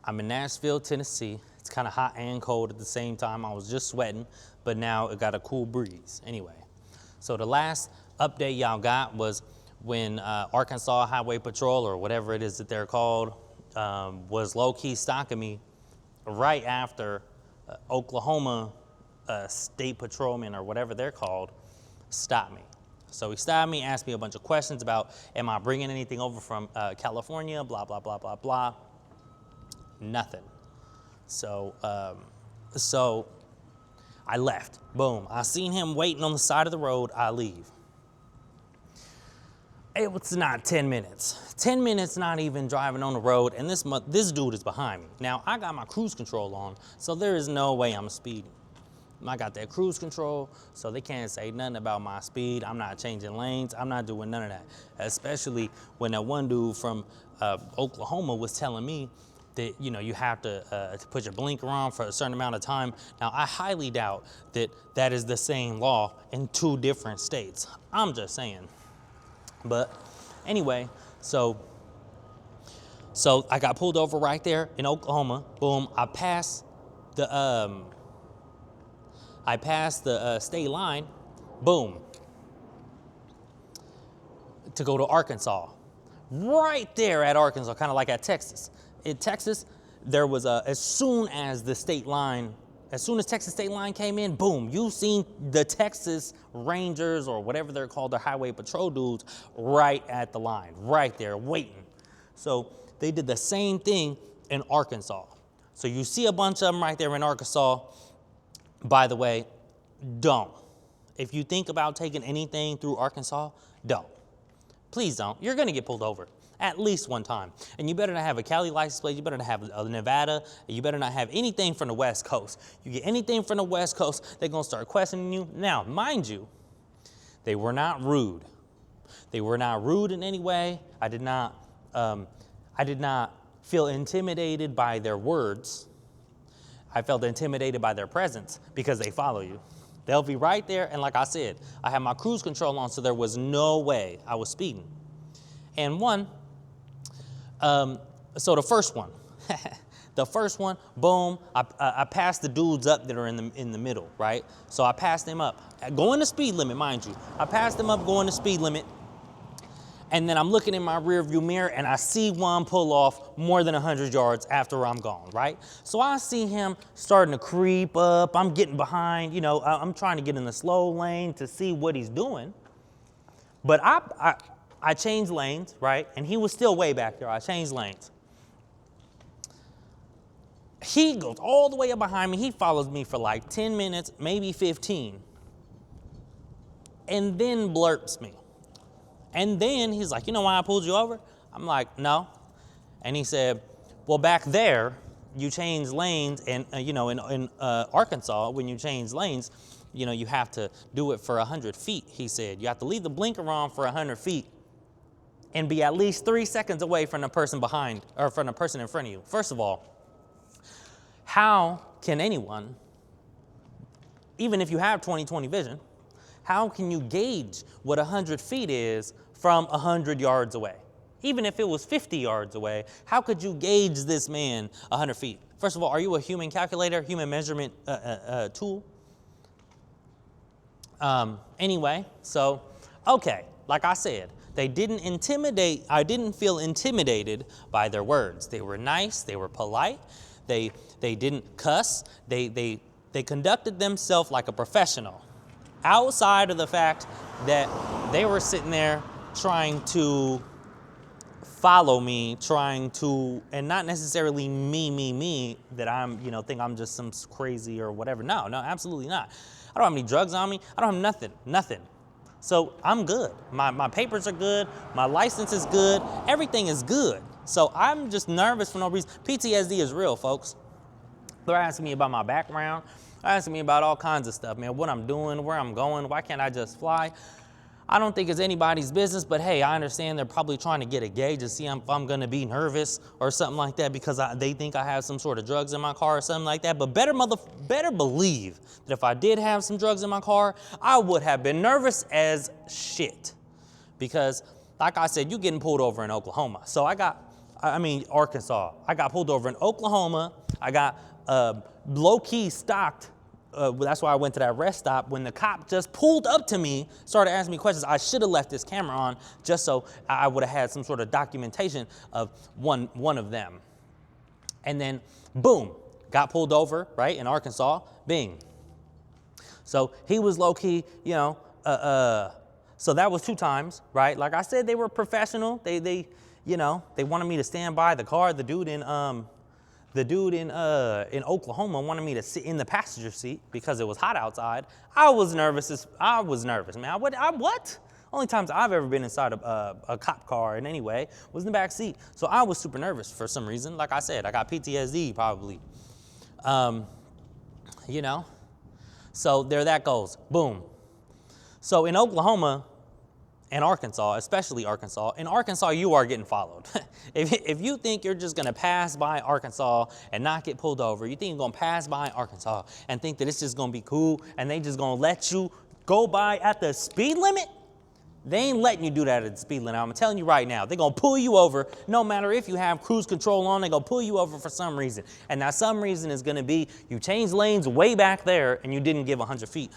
I'm in Nashville, Tennessee. It's kind of hot and cold at the same time. I was just sweating, but now it got a cool breeze. Anyway, so the last update y'all got was when Arkansas Highway Patrol, or whatever it is that they're called, was low-key stalking me right after Oklahoma State Patrolman, or whatever they're called, stopped me. So he stopped me, asked me a bunch of questions about, am I bringing anything over from California, blah, blah, blah, blah, blah. Nothing. So I left. Boom. I seen him waiting on the side of the road. I leave. It was not 10 minutes. 10 minutes not even driving on the road, and this dude is behind me. Now, I got my cruise control on, so there is no way I'm speeding. I got that cruise control, so they can't say nothing about my speed. I'm not changing lanes. I'm not doing none of that, especially when that one dude from Oklahoma was telling me that, you know, you have to put your blinker on for a certain amount of time. Now, I highly doubt that that is the same law in 2 different states. I'm just saying. But anyway, so I got pulled over right there in Oklahoma. Boom, I passed the state line. Boom, to go to Arkansas. Right there at Arkansas, kind of like at Texas. In Texas, there was as soon as Texas state line came in, boom, you seen the Texas Rangers, or whatever they're called, the highway patrol dudes, right at the line, right there waiting. So they did the same thing in Arkansas. So you see a bunch of them right there in Arkansas. By the way, don't. If you think about taking anything through Arkansas, don't. Please don't. You're gonna get pulled over at least one time. And you better not have a Cali license plate, you better not have a Nevada, you better not have anything from the West Coast. You get anything from the West Coast, they're gonna start questioning you. Now, mind you, they were not rude. They were not rude in any way. I did not feel intimidated by their words. I felt intimidated by their presence, because they follow you. They'll be right there, and like I said, I had my cruise control on, so there was no way I was speeding. And so the first one, boom, I passed the dudes up that are in the middle, right? So I passed them up, going the speed limit, mind you. I passed them up going the speed limit, and then I'm looking in my rear view mirror, and I see one pull off more than 100 yards after I'm gone, right? So I see him starting to creep up. I'm getting behind, you know, I'm trying to get in the slow lane to see what he's doing. But I changed lanes, right? And he was still way back there. I changed lanes. He goes all the way up behind me. He follows me for like 10 minutes, maybe 15, and then blurts me. And then he's like, you know why I pulled you over? I'm like, no. And he said, well, back there, you change lanes, and you know, in Arkansas, when you change lanes, you know, you have to do it for 100 feet. He said, you have to leave the blinker on for 100 feet and be at least 3 seconds away from the person behind, or from the person in front of you. First of all, how can anyone, even if you have 20/20 vision, how can you gauge what 100 feet is from 100 yards away? Even if it was 50 yards away, how could you gauge this man 100 feet? First of all, are you a human calculator, human measurement tool? Anyway, so, okay, like I said, they didn't intimidate, I didn't feel intimidated by their words. They were nice, they were polite, they didn't cuss, they conducted themselves like a professional. Outside of the fact that they were sitting there trying to follow me, and not necessarily me, that I'm, you know, think I'm just some crazy or whatever. No, absolutely not. I don't have any drugs on me. I don't have nothing. So I'm good. My papers are good. My license is good. Everything is good. So I'm just nervous for no reason. PTSD is real, folks. They're asking me about my background. They're asking me about all kinds of stuff, man, what I'm doing, where I'm going, why can't I just fly? I don't think it's anybody's business, but hey, I understand they're probably trying to get a gauge to see if I'm gonna be nervous or something like that, because they think I have some sort of drugs in my car or something like that. But better believe that if I did have some drugs in my car, I would have been nervous as shit. Because like I said, you're getting pulled over in Oklahoma. So I I mean, Arkansas. I got pulled over in Oklahoma. I got low-key stopped. That's why I went to that rest stop when the cop just pulled up to me, started asking me questions. I should have left this camera on just so I would have had some sort of documentation of one of them. And then, boom, got pulled over, right, in Arkansas, bing. So he was low-key, you know, so that was 2 times, right? Like I said, they were professional. They you know, they wanted me to stand by the car. The dude in Oklahoma wanted me to sit in the passenger seat because it was hot outside. I was nervous, man. What? Only times I've ever been inside a cop car in any way was in the back seat. So I was super nervous for some reason. Like I said, I got PTSD probably. You know, so there that goes, boom. So in Oklahoma and Arkansas, especially Arkansas, in Arkansas you are getting followed. If you think you're just gonna pass by Arkansas and not get pulled over, you think you're gonna pass by Arkansas and think that it's just gonna be cool and they just gonna let you go by at the speed limit, they ain't letting you do that at the speed limit. I'm telling you right now, they're gonna pull you over no matter if you have cruise control on, they're gonna pull you over for some reason. And that some reason is gonna be you changed lanes way back there and you didn't give 100 feet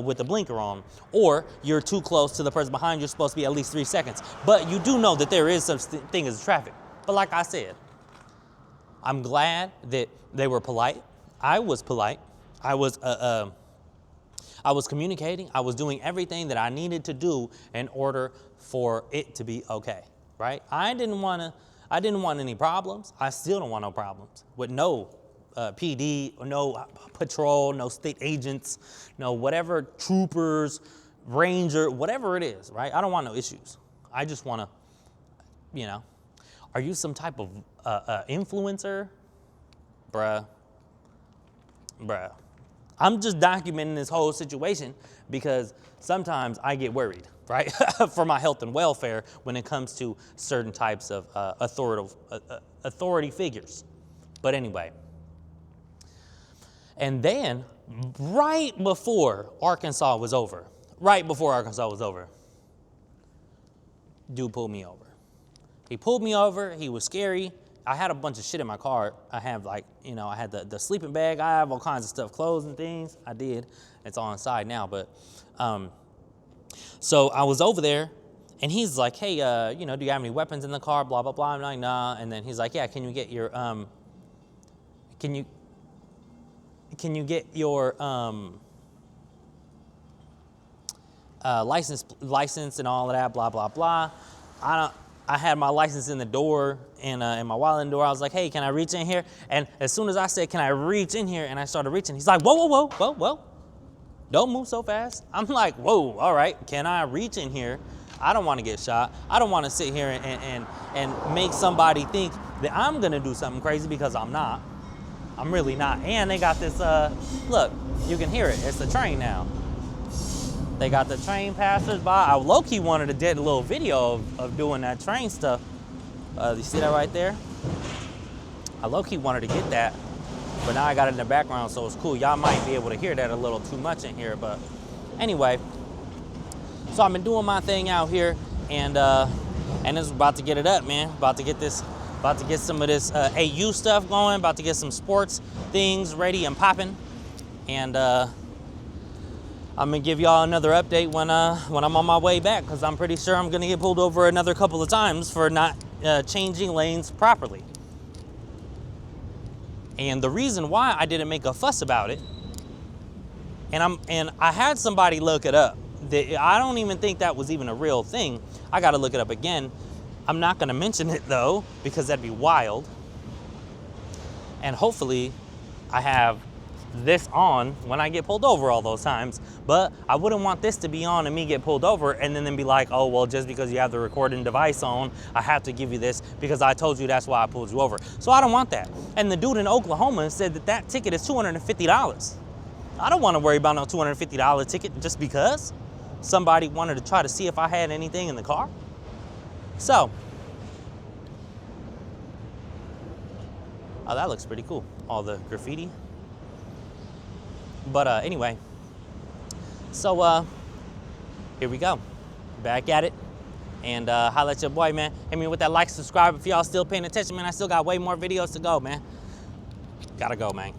with the blinker on, or you're too close to the person behind you, you're supposed to be at least 3 seconds. But you do know that there is such thing as traffic. But like I said, I'm glad that they were polite. I was polite. I was communicating. I was doing everything that I needed to do in order for it to be okay, right? I didn't want any problems. I still don't want no problems with no PD, no patrol, no state agents, no whatever troopers, ranger, whatever it is, right? I don't want no issues. I just want to, you know, are you some type of influencer? Bruh. I'm just documenting this whole situation because sometimes I get worried, right? For my health and welfare when it comes to certain types of authority figures. But anyway. And then right before Arkansas was over, dude pulled me over. He pulled me over. He was scary. I had a bunch of shit in my car. I have I had the sleeping bag. I have all kinds of stuff, clothes and things. I did. It's all inside now. But so I was over there and he's like, hey, do you have any weapons in the car? Blah, blah, blah. I'm like, nah. And then he's like, yeah, can you get your license and all of that, blah, blah, blah. I had my license in the door and my wallet in the door. I was like, hey, can I reach in here? And as soon as I said, can I reach in here? And I started reaching, he's like, whoa. Don't move so fast. I'm like, whoa, all right. Can I reach in here? I don't want to get shot. I don't want to sit here and make somebody think that I'm going to do something crazy because I'm not. I'm really not. And they got this, look, you can hear it. It's the train now. They got the train passersby. I low-key wanted to do a little video of doing that train stuff. You see that right there? I low-key wanted to get that, but now I got it in the background, so it's cool. Y'all might be able to hear that a little too much in here, but anyway. So I've been doing my thing out here, and it's about to get it up, man. About to get some of this AU stuff going, about to get some sports things ready and popping. And I'm gonna give y'all another update when I'm on my way back, because I'm pretty sure I'm gonna get pulled over another couple of times for not changing lanes properly. And the reason why I didn't make a fuss about it, and I had somebody look it up. I don't even think that was even a real thing. I gotta look it up again. I'm not gonna mention it though, because that'd be wild. And hopefully I have this on when I get pulled over all those times, but I wouldn't want this to be on and me get pulled over and then be like, oh, well, just because you have the recording device on, I have to give you this because I told you that's why I pulled you over. So I don't want that. And the dude in Oklahoma said that ticket is $250. I don't want to worry about no $250 ticket just because somebody wanted to try to see if I had anything in the car. So, oh, that looks pretty cool. All the graffiti. But anyway, so here we go. Back at it. And holla at your boy, man. Hit me with that like, subscribe if y'all still paying attention, man. I still got way more videos to go, man. Gotta go, man.